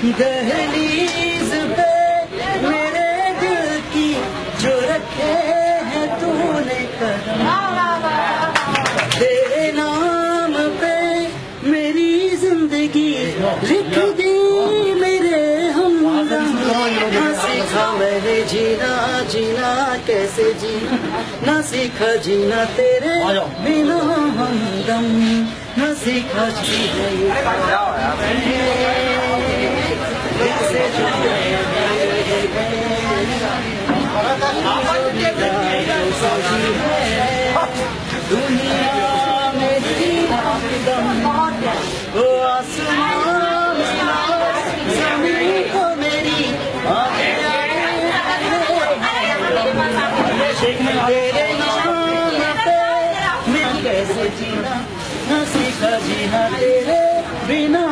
दहलीज पे मेरे दिल की जो रखे है तूने कदम, तेरे नाम पे मेरी जिंदगी लिख दी मेरे हमदम। ना सीखा मैंने जीना, जीना कैसे जीना, ना सीखा जीना तेरे बिना हमदम, ना सीखा जीना कैसे जीना। दुनिया मेरी हमदम, वो आसमान ज़मीन को मेरी तेरे नाम पे मैं कैसे जीना, ना सीखा जीना तेरे बिना।